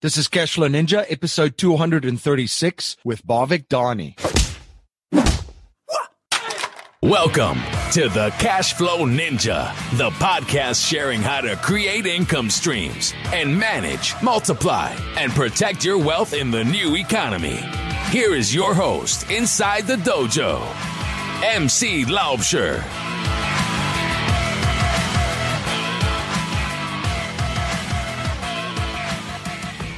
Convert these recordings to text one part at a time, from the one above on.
This is Cashflow Ninja, episode 236 with Bhavik Dani. Welcome to the Cashflow Ninja, the podcast sharing how to create income streams and manage, multiply, and protect your wealth in the new economy. Here is your host inside the dojo, MC Laubscher.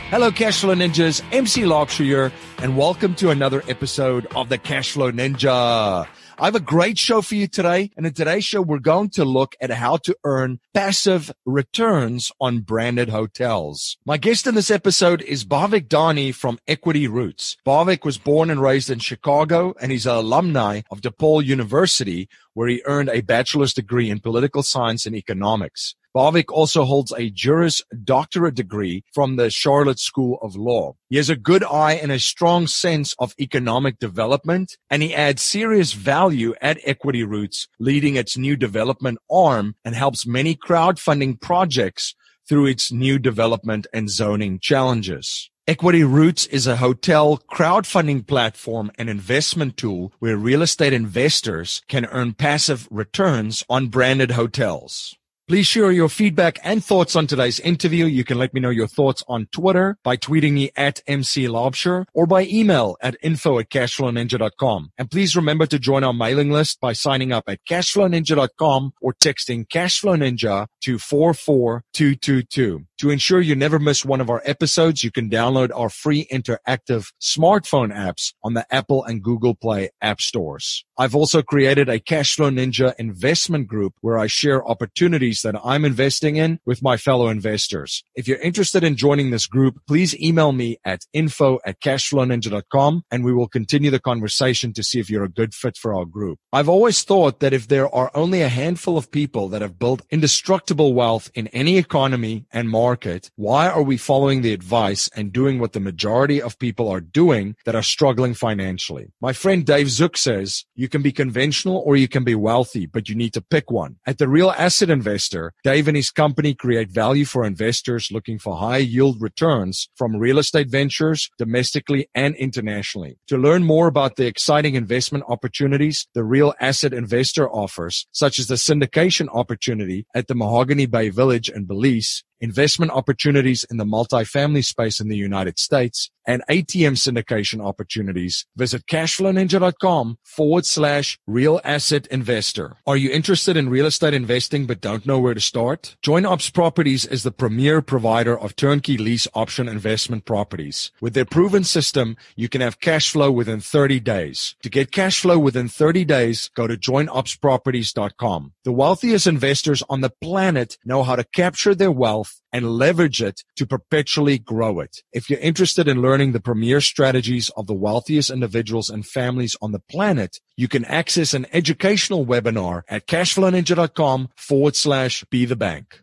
Hello, Cashflow Ninjas. MC Laubscher here, and welcome to another episode of the Cashflow Ninja. I have a great show for you today, and in today's show, we're going to look at how to earn passive returns on branded hotels. My guest in this episode is Bhavik Dani from Equity Roots. Bhavik was born and raised in Chicago, and he's an alumni of DePaul University, where he earned a bachelor's degree in political science and economics. Bhavik also holds a Juris Doctorate Degree from the Charlotte School of Law. He has a good eye and a strong sense of economic development, and he adds serious value at Equity Roots, leading its new development arm, and helps many crowdfunding projects through its new development and zoning challenges. Equity Roots is a hotel crowdfunding platform and investment tool where real estate investors can earn passive returns on branded hotels. Please share your feedback and thoughts on today's interview. You can let me know your thoughts on Twitter by tweeting me at MC Laubscher or by email at info@cashflowninja.com. And please remember to join our mailing list by signing up at cashflowninja.com or texting Cashflow Ninja to 44222. To ensure you never miss one of our episodes, you can download our free interactive smartphone apps on the Apple and Google Play app stores. I've also created a Cashflow Ninja investment group where I share opportunities that I'm investing in with my fellow investors. If you're interested in joining this group, please email me at info@cashflowninja.com and we will continue the conversation to see if you're a good fit for our group. I've always thought that if there are only a handful of people that have built indestructible wealth in any economy and market, why are we following the advice and doing what the majority of people are doing that are struggling financially? My friend Dave Zook says, you can be conventional or you can be wealthy, but you need to pick one. At The Real Asset Investor, Dave and his company create value for investors looking for high yield returns from real estate ventures domestically and internationally. To learn more about the exciting investment opportunities The Real Asset Investor offers, such as the syndication opportunity at the Mahogany Bay Village in Belize, investment opportunities in the multifamily space in the United States, and ATM syndication opportunities, visit cashflowninja.com/real asset investor. Are you interested in real estate investing but don't know where to start? Joint Ops Properties is the premier provider of turnkey lease option investment properties. With their proven system, you can have cash flow within 30 days. To get cash flow within 30 days, go to jointopsproperties.com. The wealthiest investors on the planet know how to capture their wealth and leverage it to perpetually grow it. If you're interested in learning the premier strategies of the wealthiest individuals and families on the planet, you can access an educational webinar at cashflowninja.com/be-the-bank.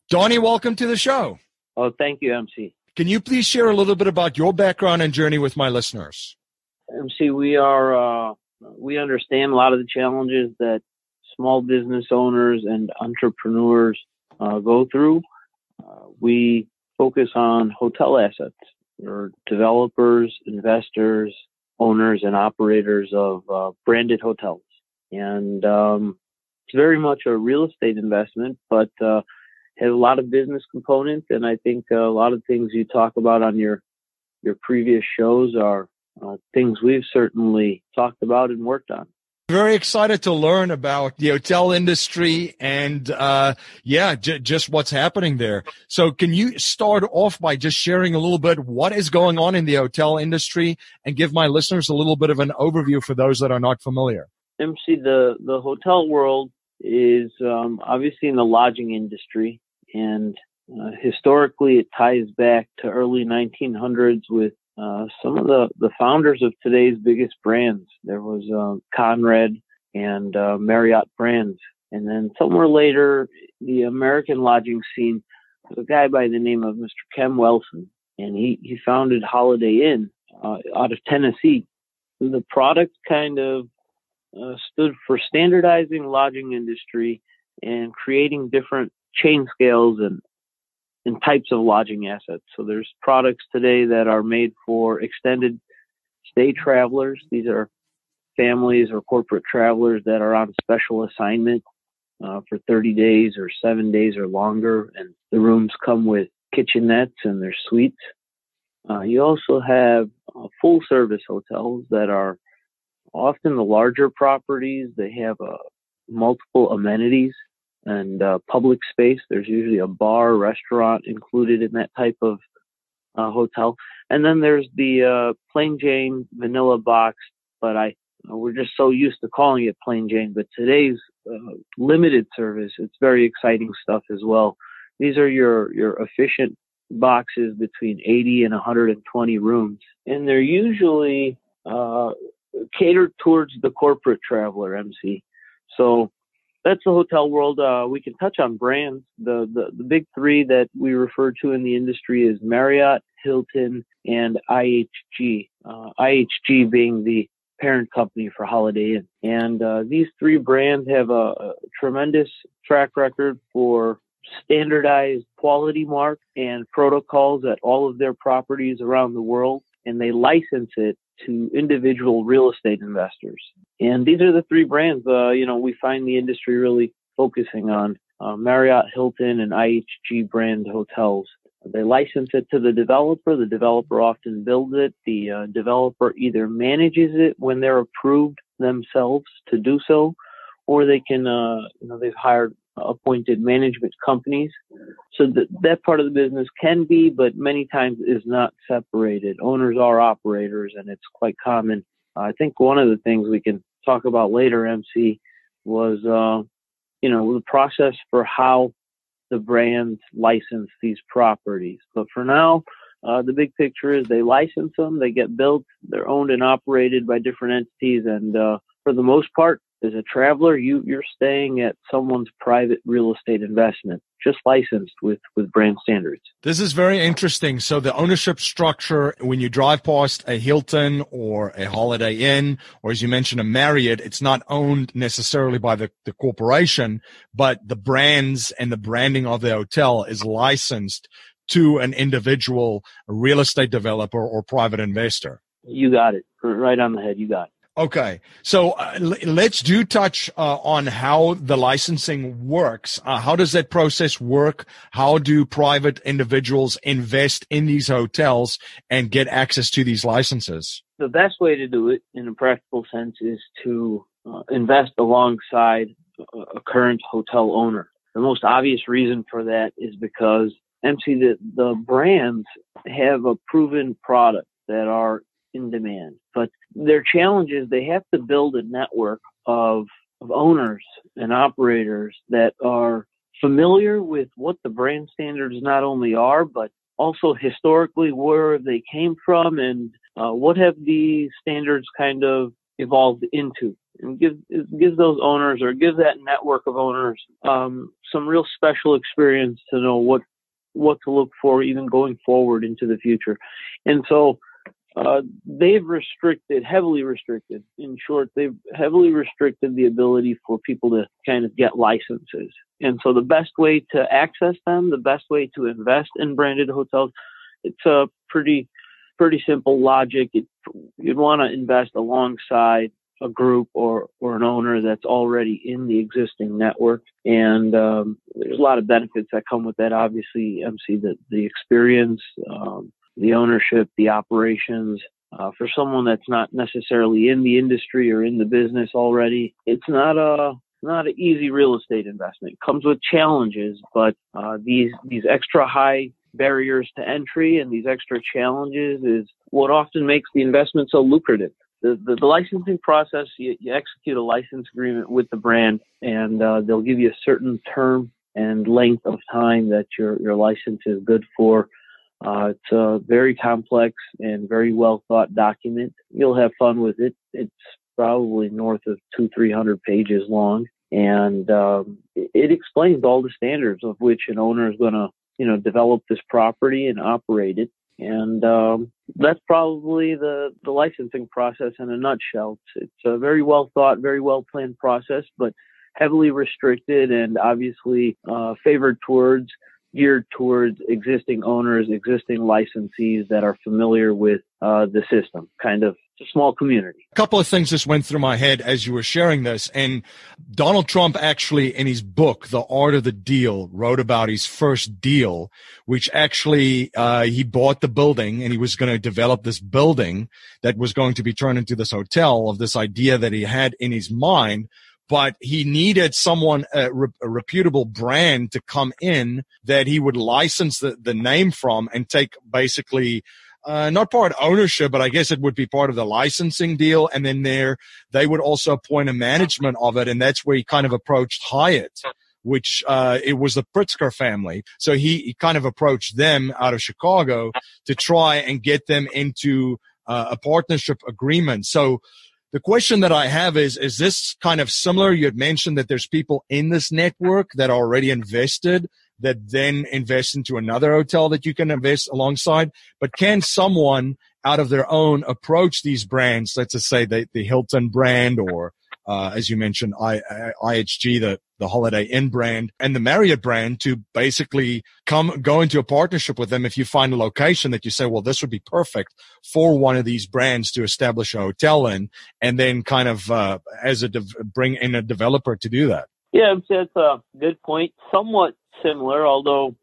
Donnie, welcome to the show. Oh, thank you, MC. Can you please share a little bit about your background and journey with my listeners? MC, we understand a lot of the challenges that small business owners and entrepreneurs go through. We focus on hotel assets. We're developers, investors, owners, and operators of branded hotels. And it's very much a real estate investment, but has a lot of business components. And I think a lot of things you talk about on your previous shows are things we've certainly talked about and worked on. Very excited to learn about the hotel industry and, just what's happening there. So can you start off by just sharing a little bit what is going on in the hotel industry and give my listeners a little bit of an overview for those that are not familiar? MC, the hotel world is obviously in the lodging industry, and historically it ties back to early 1900s with some of the founders of today's biggest brands. There was Conrad and Marriott brands. And then somewhere later, the American lodging scene, was a guy by the name of Mr. Kem Wilson, and he founded Holiday Inn out of Tennessee. The product kind of stood for standardizing lodging industry and creating different chain scales and and types of lodging assets. So there's products today that are made for extended stay travelers. These are families or corporate travelers that are on special assignment for 30 days or 7 days or longer. And the rooms come with kitchenettes and their suites. You also have full service hotels that are often the larger properties. They have multiple amenities and public space. There's usually a bar, restaurant included in that type of hotel. And then there's the plain Jane vanilla box, but we're just so used to calling it plain Jane. But today's limited service, it's very exciting stuff as well. These are your efficient boxes between 80 and 120 rooms, and they're usually catered towards the corporate traveler, MC. So that's the hotel world. We can touch on brands. The big three that we refer to in the industry is Marriott, Hilton, and IHG. IHG being the parent company for Holiday Inn. And these three brands have a tremendous track record for standardized quality mark and protocols at all of their properties around the world, and they license it to individual real estate investors. And these are the three brands, we find the industry really focusing on Marriott, Hilton, and IHG brand hotels. They license it to the developer. The developer often builds it. The developer either manages it when they're approved themselves to do so, or they can, they've hired appointed management companies. So that part of the business can be, but many times is not separated. Owners are operators, and it's quite common. I think one of the things we can talk about later, MC, was, the process for how the brands license these properties. But for now, the big picture is they license them, they get built, they're owned and operated by different entities, and for the most part, as a traveler, you're staying at someone's private real estate investment, just licensed with brand standards. This is very interesting. So the ownership structure, when you drive past a Hilton or a Holiday Inn, or as you mentioned, a Marriott, it's not owned necessarily by the corporation, but the brands and the branding of the hotel is licensed to an individual real estate developer or private investor. You got it. Right on the head. You got it. Okay. So let's touch on how the licensing works. How does that process work? How do private individuals invest in these hotels and get access to these licenses? The best way to do it in a practical sense is to invest alongside a current hotel owner. The most obvious reason for that is because, MC, the brands have a proven product that are in demand, but their challenge is they have to build a network of owners and operators that are familiar with what the brand standards not only are, but also historically where they came from and what have these standards kind of evolved into, and gives those owners, or gives that network of owners some real special experience to know what to look for even going forward into the future. And so they've heavily restricted the ability for people to kind of get licenses. And so the best way to access them, the best way to invest in branded hotels, it's a pretty simple logic. You'd want to invest alongside a group or an owner that's already in the existing network. And there's a lot of benefits that come with that. Obviously, MC, the experience, the ownership, the operations. For someone that's not necessarily in the industry or in the business already, it's not an easy real estate investment. It comes with challenges, but these extra high barriers to entry and these extra challenges is what often makes the investment so lucrative. The licensing process, you execute a license agreement with the brand, and they'll give you a certain term and length of time that your license is good for. It's a very complex and very well thought document. You'll have fun with it. It's probably north of 200-300 pages long, and it explains all the standards of which an owner is going to, develop this property and operate it. And that's probably the licensing process in a nutshell. It's a very well thought, very well planned process, but heavily restricted and obviously favored towards geared towards existing owners, existing licensees that are familiar with the system, kind of a small community. A couple of things just went through my head as you were sharing this. And Donald Trump actually, in his book, The Art of the Deal, wrote about his first deal, which actually he bought the building and he was going to develop this building that was going to be turned into this hotel, of this idea that he had in his mind. But he needed someone, a reputable brand, to come in that he would license the name from and take basically not part ownership, but I guess it would be part of the licensing deal. And then they would also appoint a management of it. And that's where he kind of approached Hyatt, which it was the Pritzker family. So he kind of approached them out of Chicago to try and get them into a partnership agreement. So the question that I have is this kind of similar? You had mentioned that there's people in this network that are already invested that then invest into another hotel that you can invest alongside. But can someone out of their own approach these brands, let's just say the Hilton brand, or as you mentioned, IHG, the Holiday Inn brand, and the Marriott brand, to basically go into a partnership with them if you find a location that you say, well, this would be perfect for one of these brands to establish a hotel in, and then kind of bring in a developer to do that? Yeah, that's a good point. Somewhat similar, although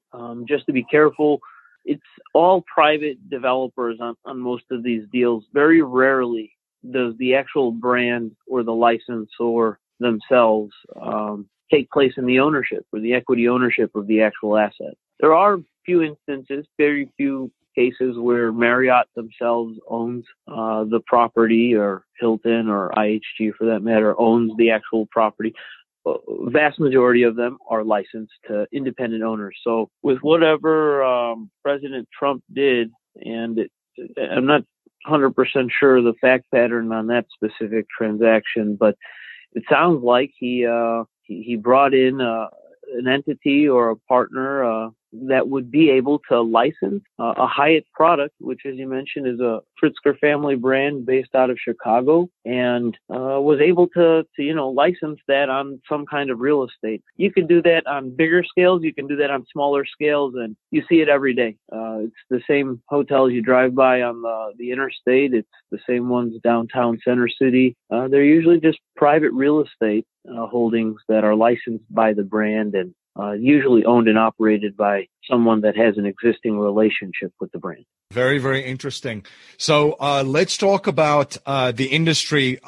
just to be careful, it's all private developers on most of these deals. Very rarely does the actual brand or the licensor themselves take place in the ownership or the equity ownership of the actual asset. There are few instances, very few cases where Marriott themselves owns the property, or Hilton or IHG for that matter owns the actual property. Vast majority of them are licensed to independent owners. So with whatever President Trump did, and I'm not 100% sure of the fact pattern on that specific transaction, but it sounds like he brought in an entity or a partner that would be able to license a Hyatt product, which, as you mentioned, is a Pritzker family brand based out of Chicago, and was able to license that on some kind of real estate. You can do that on bigger scales. You can do that on smaller scales, and you see it every day. It's the same hotels you drive by on the interstate. It's the same ones downtown Center City. They're usually just private real estate holdings that are licensed by the brand and usually owned and operated by someone that has an existing relationship with the brand. Very, very interesting. So let's talk about the industry.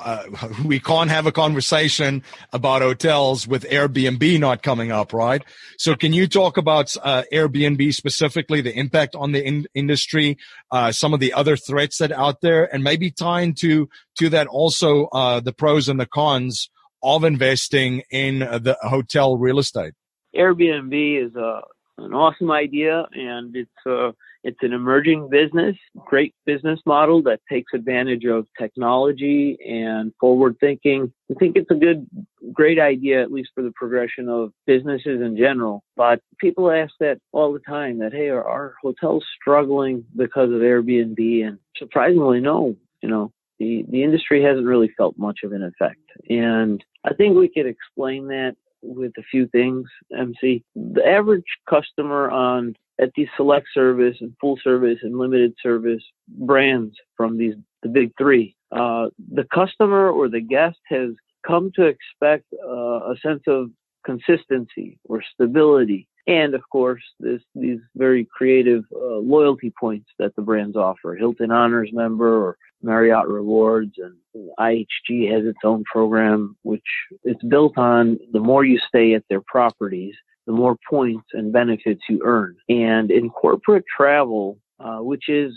We can't have a conversation about hotels with Airbnb not coming up, right? So can you talk about Airbnb specifically, the impact on the industry, some of the other threats that are out there, and maybe tie into that also the pros and the cons of investing in the hotel real estate? Airbnb is an awesome idea, and it's an emerging business, great business model that takes advantage of technology and forward thinking. I think it's a great idea, at least for the progression of businesses in general. But people ask that all the time, that, hey, are our hotels struggling because of Airbnb? And surprisingly, no. The industry hasn't really felt much of an effect. And I think we could explain that with a few things, MC. The average customer at these select service and full service and limited service brands from the big three, the customer or the guest has come to expect a sense of consistency or stability. And of course, these very creative loyalty points that the brands offer. Hilton Honors Member or Marriott Rewards, and IHG has its own program, which it's built on the more you stay at their properties, the more points and benefits you earn. And in corporate travel, which is,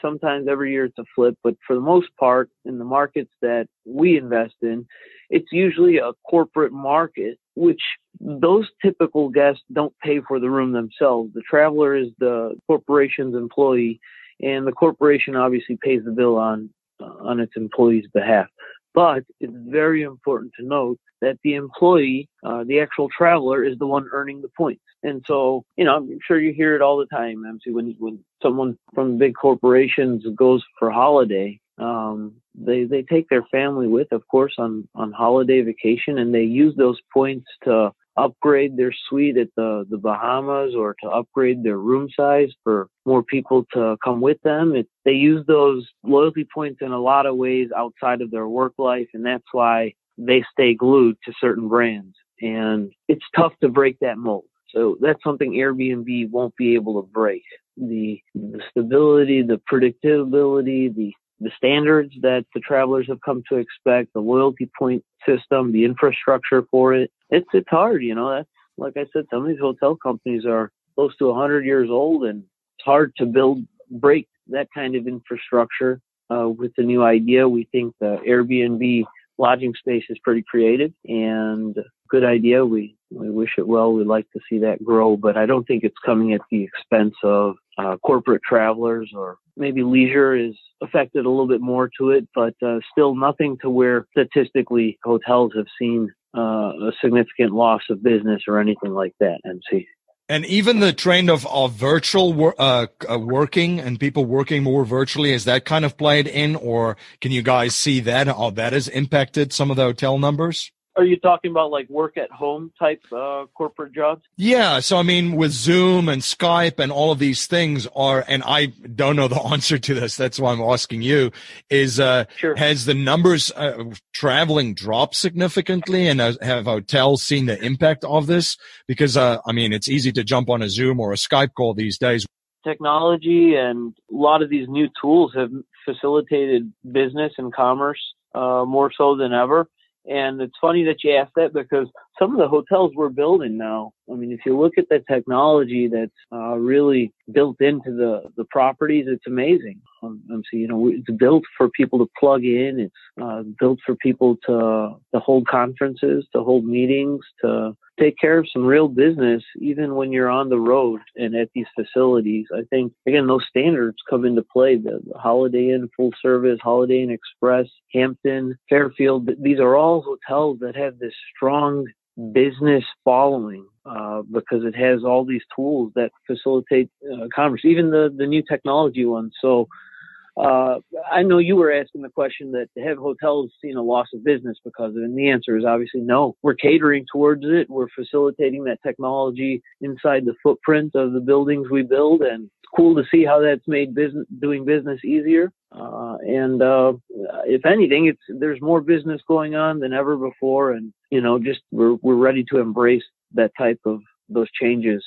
sometimes every year it's a flip, but for the most part, in the markets that we invest in, it's usually a corporate market, which those typical guests don't pay for the room themselves. The traveler is the corporation's employee, and the corporation obviously pays the bill on its employee's behalf. But it's very important to note that the employee, the actual traveler, is the one earning the points. And so, I'm sure you hear it all the time, MC, when someone from big corporations goes for holiday, they take their family with, of course, on holiday vacation, and they use those points to upgrade their suite at the Bahamas or to upgrade their room size for more people to come with them. They use those loyalty points in a lot of ways outside of their work life, and that's why they stay glued to certain brands. And it's tough to break that mold. So that's something Airbnb won't be able to break. The stability, the predictability, the standards that the travelers have come to expect, the loyalty point system, the infrastructure for it. It's hard, That's, like I said, some of these hotel companies are close to 100 years old, and it's hard to break that kind of infrastructure with the new idea. We think the Airbnb lodging space is pretty creative and good idea. We wish it well. We'd like to see that grow, but I don't think it's coming at the expense of corporate travelers, or maybe leisure is affected a little bit more to it, but still nothing to where statistically hotels have seen a significant loss of business or anything like that, MC. And even the trend of virtual working and people working more virtually, has that kind of played in, or can you guys see that, how that has impacted some of the hotel numbers? Are you talking about like work at home type corporate jobs? Yeah. So, I mean, with Zoom and Skype and all of these things and I don't know the answer to this. That's why I'm asking you, sure. Has the numbers traveling dropped significantly, and have hotels seen the impact of this? Because, it's easy to jump on a Zoom or a Skype call these days. Technology and a lot of these new tools have facilitated business and commerce more so than ever. And it's funny that you asked that, because some of the hotels we're building now, if you look at the technology that's really built into the properties, it's amazing. It's built for people to plug in. It's built for people to hold conferences, to hold meetings, to take care of some real business, even when you're on the road and at these facilities. I think, again, those standards come into play. The Holiday Inn Full Service, Holiday Inn Express, Hampton, Fairfield, these are all hotels that have this strong business following because it has all these tools that facilitate commerce, even the new technology ones. So I know you were asking the question that have hotels seen a loss of business because of it, and the answer is obviously no. We're catering towards it. We're facilitating that technology inside the footprint of the buildings we build, and it's cool to see how that's made doing business easier. And if anything, there's more business going on than ever before, and we're ready to embrace that type of those changes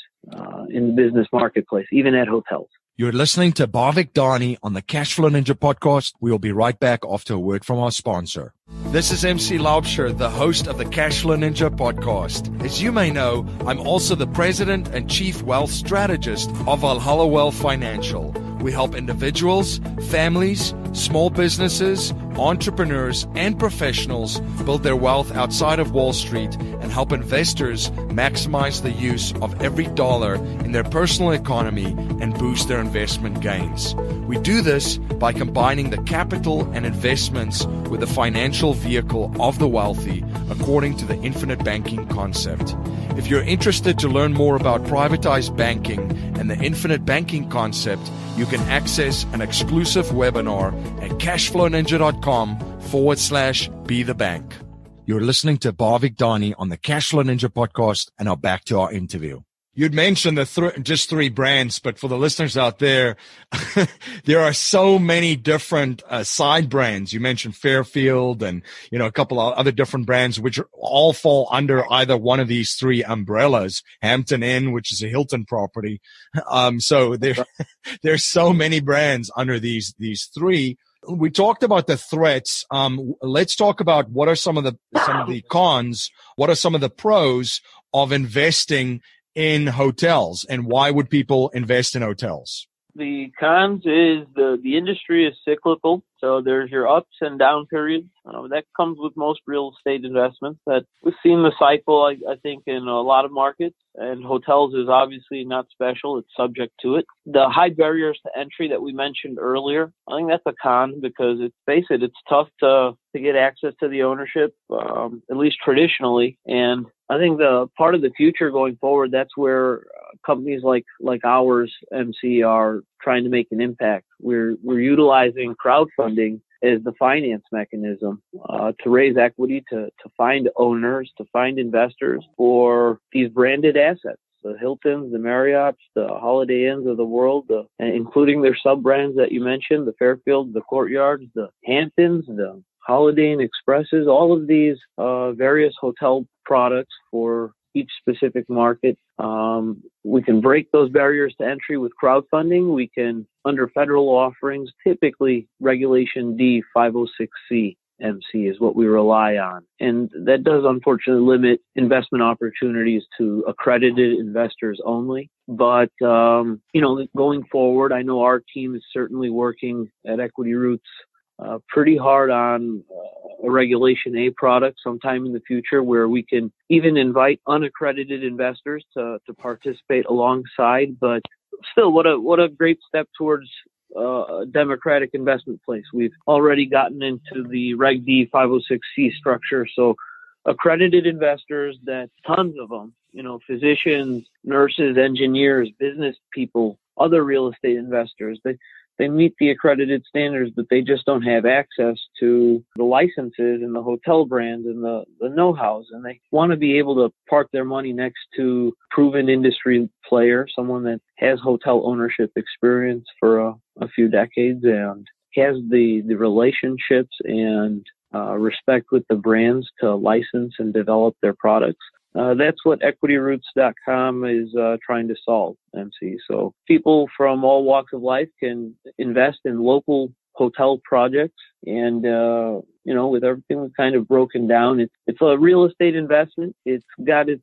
in the business marketplace, even at hotels. You're listening to Bhavik Dani on the Cashflow Ninja podcast. We will be right back after a word from our sponsor. This is MC Laubscher, the host of the Cashflow Ninja podcast. As you may know, I'm also the president and chief wealth strategist of Valhalla Wealth Financial. We help individuals, families, small businesses, entrepreneurs, and professionals build their wealth outside of Wall Street and help investors maximize the use of every dollar in their personal economy and boost their investment gains. We do this by combining the capital and investments with the financial vehicle of the wealthy according to the infinite banking concept. If you're interested to learn more about privatized banking and the infinite banking concept, you can access an exclusive webinar at cashflowninja.com/be the bank. You're listening to Bhavik Dani on the Cashflow Ninja podcast, and now back to our interview. You'd mentioned just three brands, but for the listeners out there, there are so many different side brands. You mentioned Fairfield and, a couple of other different brands, which all fall under either one of these three umbrellas. Hampton Inn, which is a Hilton property. So there's so many brands under these three. We talked about the threats. Let's talk about what are some of the cons, what are some of the pros of investing in hotels, and why would people invest in hotels? The cons is the industry is cyclical, so there's your ups and down periods. That comes with most real estate investments. That we've seen the cycle, I think, in a lot of markets, and hotels is obviously not special. It's subject to it. The high barriers to entry that we mentioned earlier, I think that's a con because it's tough to get access to the ownership, at least traditionally. And I think the part of the future going forward, that's where companies like ours, MC, are trying to make an impact. We're utilizing crowdfunding as the finance mechanism to raise equity, to find owners, to find investors for these branded assets. The Hiltons, the Marriotts, the Holiday Inns of the world, including their sub-brands that you mentioned, the Fairfields, the Courtyards, the Hamptons, the Holiday Inn Expresses, all of these various hotel products for each specific market. We can break those barriers to entry with crowdfunding. We can, under federal offerings, typically Regulation D 506C MC is what we rely on. And that does unfortunately limit investment opportunities to accredited investors only. But, going forward, I know our team is certainly working at Equity Roots pretty hard on a Regulation A product sometime in the future where we can even invite unaccredited investors to participate alongside. But still, what a great step towards a democratic investment place. We've already gotten into the Reg D 506C structure. So accredited investors, that tons of them, physicians, nurses, engineers, business people, other real estate investors, they meet the accredited standards, but they just don't have access to the licenses and the hotel brands and the know-hows. And they want to be able to park their money next to proven industry player, someone that has hotel ownership experience for a few decades and has the relationships and respect with the brands to license and develop their products. That's what EquityRoots.com is trying to solve, MC. So people from all walks of life can invest in local hotel projects. And, with everything kind of broken down, it's a real estate investment. It's got its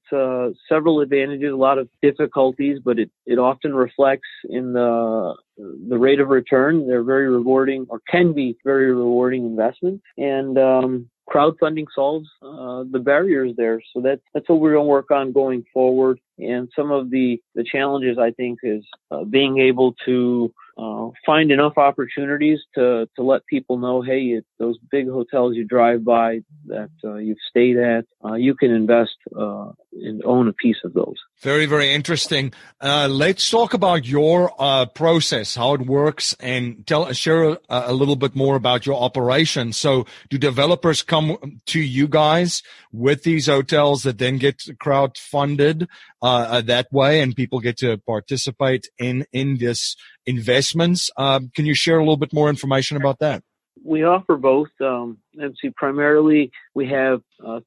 several advantages, a lot of difficulties, but it often reflects in the rate of return. They're very rewarding, or can be very rewarding investments. And crowdfunding solves the barriers there. So that's what we're going to work on going forward. And some of the challenges, I think, is being able to find enough opportunities to let people know, hey, those big hotels you drive by that you've stayed at, you can invest and own a piece of those. Very, very interesting. Let's talk about your process, how it works, and share a little bit more about your operation. So do developers come to you guys with these hotels that then get crowdfunded that way, and people get to participate in this investments? Can you share a little bit more information about that? We offer both. MC, primarily, we have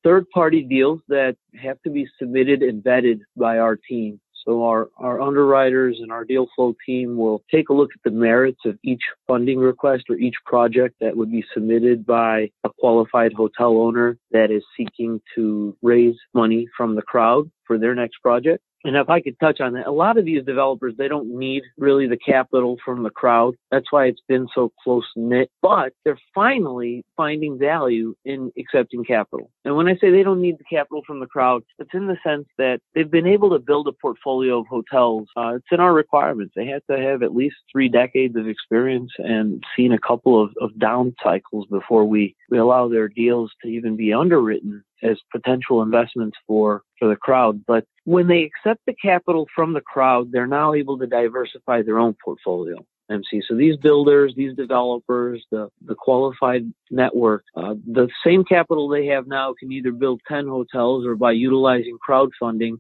third-party deals that have to be submitted and vetted by our team. So our underwriters and our deal flow team will take a look at the merits of each funding request or each project that would be submitted by a qualified hotel owner that is seeking to raise money from the crowd for their next project. And if I could touch on that, a lot of these developers, they don't need really the capital from the crowd. That's why it's been so close-knit. But they're finally finding value in accepting capital. And when I say they don't need the capital from the crowd, it's in the sense that they've been able to build a portfolio of hotels. It's in our requirements. They have to have at least 3 decades of experience and seen a couple of down cycles before we allow their deals to even be underwritten as potential investments for the crowd. But when they accept the capital from the crowd, they're now able to diversify their own portfolio, MC. So these builders, these developers, the qualified network, the same capital they have now can either build 10 hotels, or by utilizing crowdfunding,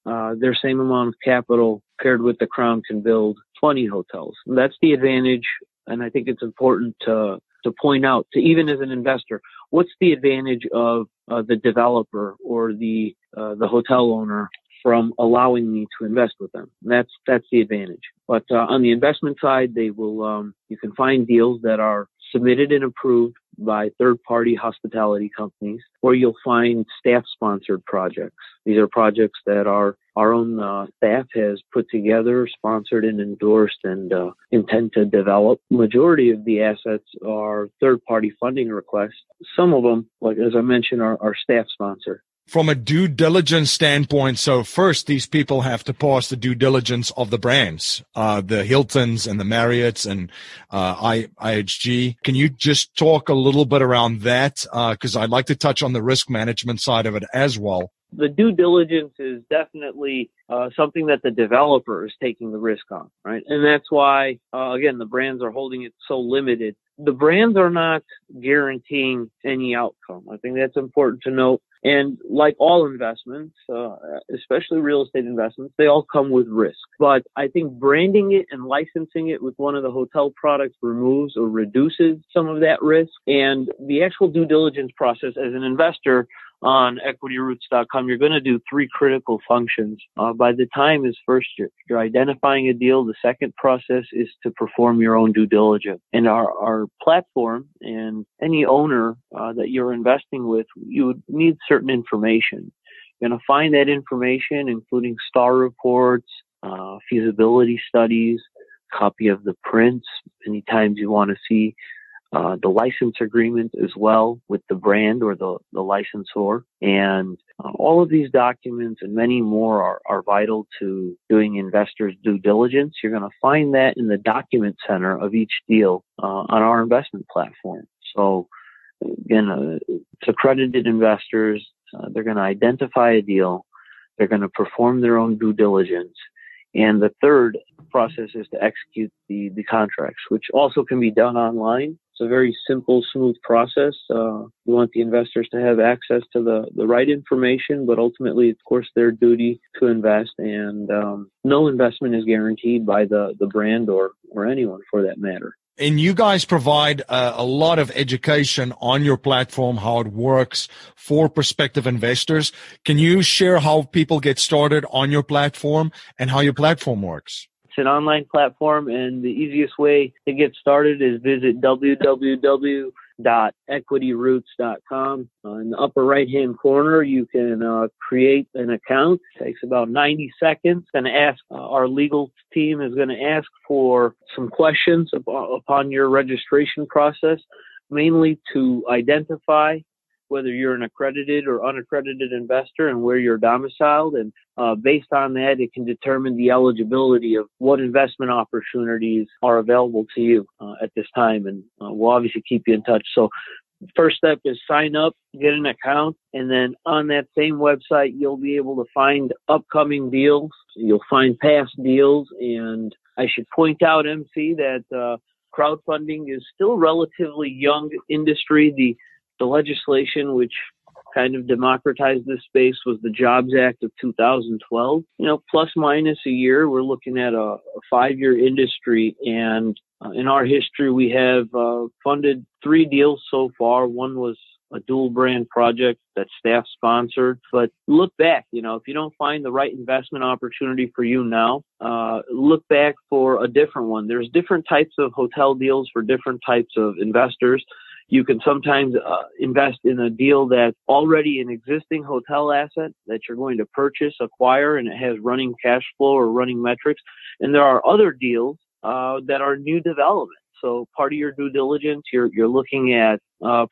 their same amount of capital paired with the Crown can build 20 hotels. And that's the advantage. And I think it's important to point out, to even as an investor, what's the advantage of the developer or the hotel owner from allowing me to invest with them? And that's the advantage. But on the investment side, they will you can find deals that are submitted and approved by third-party hospitality companies, or you'll find staff-sponsored projects. These are projects that our own staff has put together, sponsored and endorsed, and intend to develop. Majority of the assets are third-party funding requests. Some of them, like as I mentioned, are staff-sponsored. From a due diligence standpoint, so first these people have to pass the due diligence of the brands, the Hiltons and the Marriotts and IHG. Can you just talk a little bit around that? Because I'd like to touch on the risk management side of it as well. The due diligence is definitely something that the developer is taking the risk on, right? And that's why, again, the brands are holding it so limited. the brands are not guaranteeing any outcome. I think that's important to note. And like all investments, especially real estate investments, they all come with risk. But I think branding it and licensing it with one of the hotel products removes or reduces some of that risk. And the actual due diligence process as an investor on equityroots.com, you're going to do three critical functions. By the time is first, you're identifying a deal. The second process is to perform your own due diligence. And our platform and any owner that you're investing with, you would need certain information. You're going to find that information, including star reports, feasibility studies, copy of the prints. Many times you want to see the license agreement as well with the brand or the licensor. And all of these documents and many more are vital to doing investors' due diligence. You're going to find that in the document center of each deal on our investment platform. So again, it's accredited investors. They're going to identify a deal. They're going to perform their own due diligence. And the third process is to execute the contracts, which also can be done online. It's a very simple, smooth process. We want the investors to have access to the right information, but ultimately, of course, their duty to invest. And no investment is guaranteed by the brand or anyone for that matter. And you guys provide a lot of education on your platform, how it works for prospective investors. Can you share how people get started on your platform and how your platform works? It's an online platform, and the easiest way to get started is visit www.equityroots.com. In the upper right-hand corner, you can create an account. It takes about 90 seconds. Our legal team is going to ask for some questions upon your registration process, mainly to identify whether you're an accredited or unaccredited investor and where you're domiciled. And based on that, it can determine the eligibility of what investment opportunities are available to you at this time. And we'll obviously keep you in touch. So first step is sign up, get an account, and then on that same website, you'll be able to find upcoming deals. You'll find past deals. And I should point out, MC, that crowdfunding is still a relatively young industry. The legislation which kind of democratized this space was the Jobs Act of 2012. Plus minus a year, we're looking at a 5-year industry. And in our history, we have funded 3 deals so far. One was a dual brand project that staff sponsored. But look back, if you don't find the right investment opportunity for you now, look back for a different one. There's different types of hotel deals for different types of investors. You can sometimes invest in a deal that's already an existing hotel asset that you're going to purchase, acquire, and it has running cash flow or running metrics. And there are other deals that are new development. So part of your due diligence, you're looking at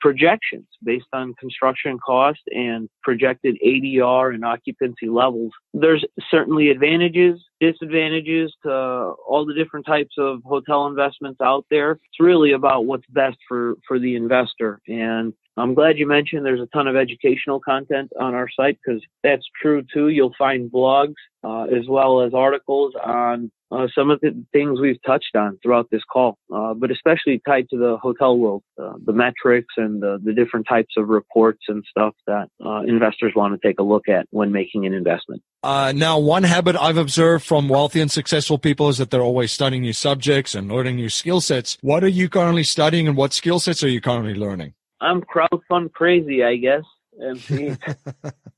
projections based on construction cost and projected ADR and occupancy levels. There's certainly advantages, disadvantages to all the different types of hotel investments out there. It's really about what's best for the investor. And I'm glad you mentioned there's a ton of educational content on our site, because that's true too. You'll find blogs as well as articles on some of the things we've touched on throughout this call, but especially tied to the hotel world, the metrics and the different types of reports and stuff that investors want to take a look at when making an investment. Now, one habit I've observed from wealthy and successful people is that they're always studying new subjects and learning new skill sets. What are you currently studying, and what skill sets are you currently learning? I'm crowdfund crazy, I guess. MC.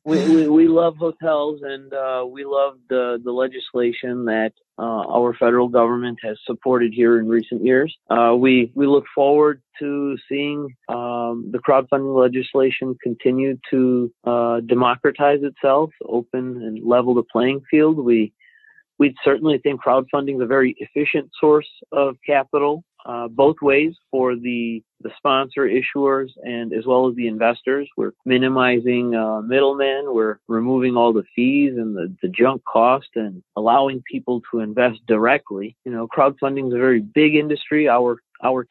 we love hotels, and we love the legislation that our federal government has supported here in recent years. We look forward to seeing the crowdfunding legislation continue to democratize itself, open and level the playing field. We certainly think crowdfunding is a very efficient source of capital, both ways for the sponsor issuers and as well as the investors. We're minimizing middlemen. We're removing all the fees and the junk cost and allowing people to invest directly. Crowdfunding is a very big industry. Our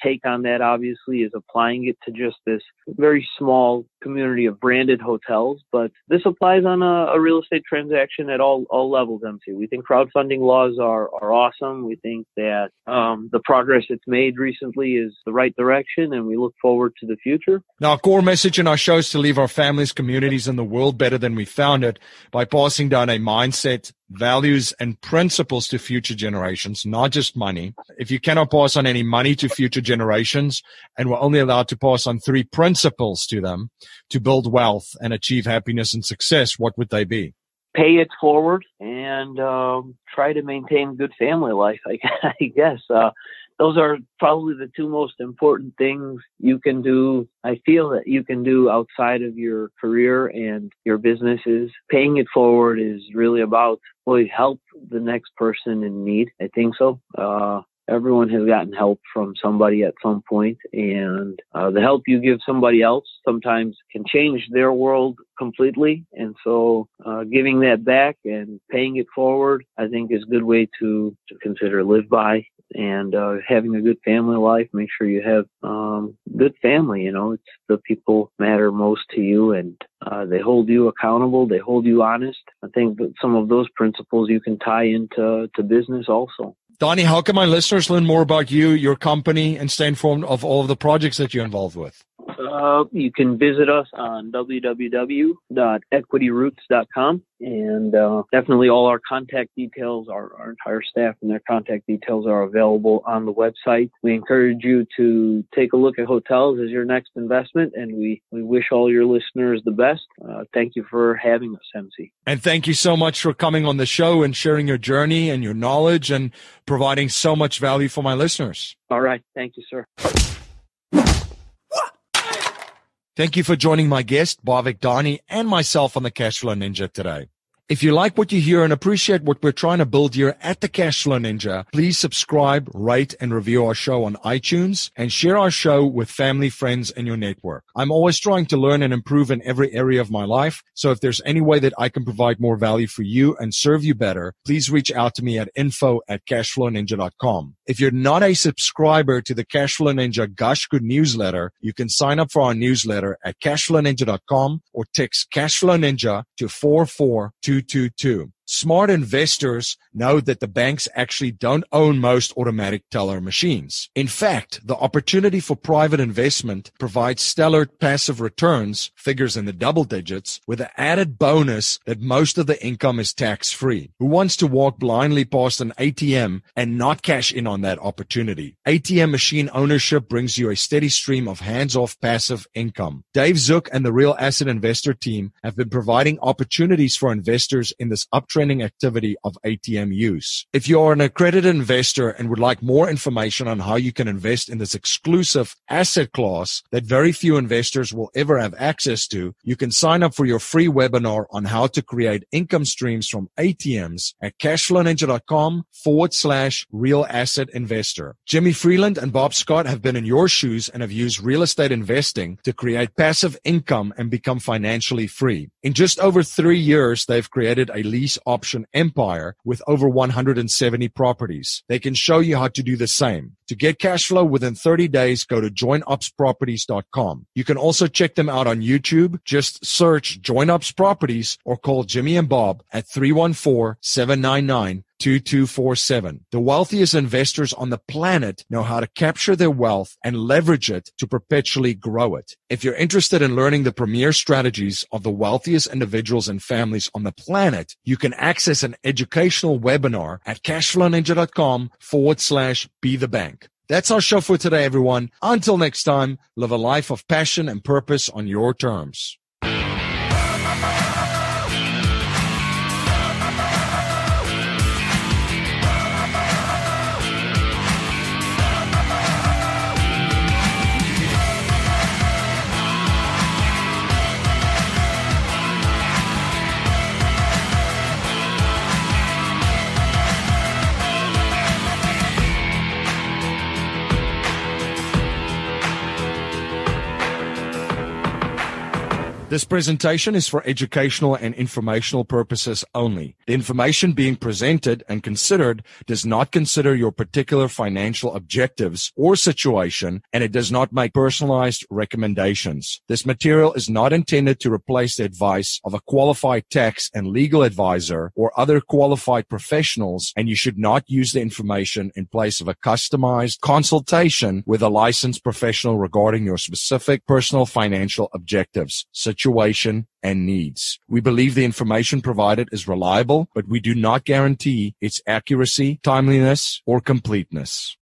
take on that, obviously, is applying it to just this very small community of branded hotels, but this applies on a real estate transaction at all levels, MC. We think crowdfunding laws are awesome. We think that the progress it's made recently is the right direction, and we look forward to the future. Now, our core message in our show is to leave our families, communities, and the world better than we found it by passing down a mindset, values, and principles to future generations, not just money. If you cannot pass on any money to future generations, and we're only allowed to pass on 3 principles to them to build wealth and achieve happiness and success, what would they be? Pay it forward and try to maintain good family life, I guess. Those are probably the 2 most important things you can do. I feel that you can do outside of your career and your businesses. Paying it forward is really about, well, help the next person in need. I think so. Everyone has gotten help from somebody at some point, and the help you give somebody else sometimes can change their world completely. And so giving that back and paying it forward, I think, is a good way to consider live by. And having a good family life, make sure you have good family. You know, it's the people matter most to you, and they hold you accountable. They hold you honest. I think that some of those principles you can tie into business also. Donnie, how can my listeners learn more about you, your company, and stay informed of all of the projects that you're involved with? You can visit us on www.equityroots.com, and definitely all our contact details, our entire staff and their contact details are available on the website. We encourage you to take a look at hotels as your next investment, and we wish all your listeners the best. Thank you for having us, MC. And thank you so much for coming on the show and sharing your journey and your knowledge and providing so much value for my listeners. All right. Thank you, sir. Thank you for joining my guest, Bhavik Dani, and myself on the Cashflow Ninja today. If you like what you hear and appreciate what we're trying to build here at the Cashflow Ninja, please subscribe, rate, and review our show on iTunes and share our show with family, friends, and your network. I'm always trying to learn and improve in every area of my life. So if there's any way that I can provide more value for you and serve you better, please reach out to me at info@cashflowninja.com. If you're not a subscriber to the Cashflow Ninja Gush Good newsletter, you can sign up for our newsletter at cashflowninja.com or text Cashflow Ninja to 44222. Smart investors know that the banks actually don't own most automatic teller machines. In fact, the opportunity for private investment provides stellar passive returns, figures in the double digits, with the added bonus that most of the income is tax-free. Who wants to walk blindly past an ATM and not cash in on that opportunity? ATM machine ownership brings you a steady stream of hands-off passive income. Dave Zook and the Real Asset Investor team have been providing opportunities for investors in this uptrending activity of ATM use. If you are an accredited investor and would like more information on how you can invest in this exclusive asset class that very few investors will ever have access to, you can sign up for your free webinar on how to create income streams from ATMs at cashflowninja.com/real asset investor. Jimmy Freeland and Bob Scott have been in your shoes and have used real estate investing to create passive income and become financially free. In just over 3 years, they've created a lease option empire with over 170 properties. They can show you how to do the same. To get cash flow within 30 days, go to joinupsproperties.com. You can also check them out on YouTube. Just search Join Ups Properties or call Jimmy and Bob at 314-799-2247. The wealthiest investors on the planet know how to capture their wealth and leverage it to perpetually grow it. If you're interested in learning the premier strategies of the wealthiest individuals and families on the planet, you can access an educational webinar at cashflowninja.com/be-the-bank. That's our show for today, everyone. Until next time, live a life of passion and purpose on your terms. This presentation is for educational and informational purposes only. The information being presented and considered does not consider your particular financial objectives or situation, and it does not make personalized recommendations. This material is not intended to replace the advice of a qualified tax and legal advisor or other qualified professionals, and you should not use the information in place of a customized consultation with a licensed professional regarding your specific personal financial objectives, situation, and needs. We believe the information provided is reliable, but we do not guarantee its accuracy, timeliness, or completeness.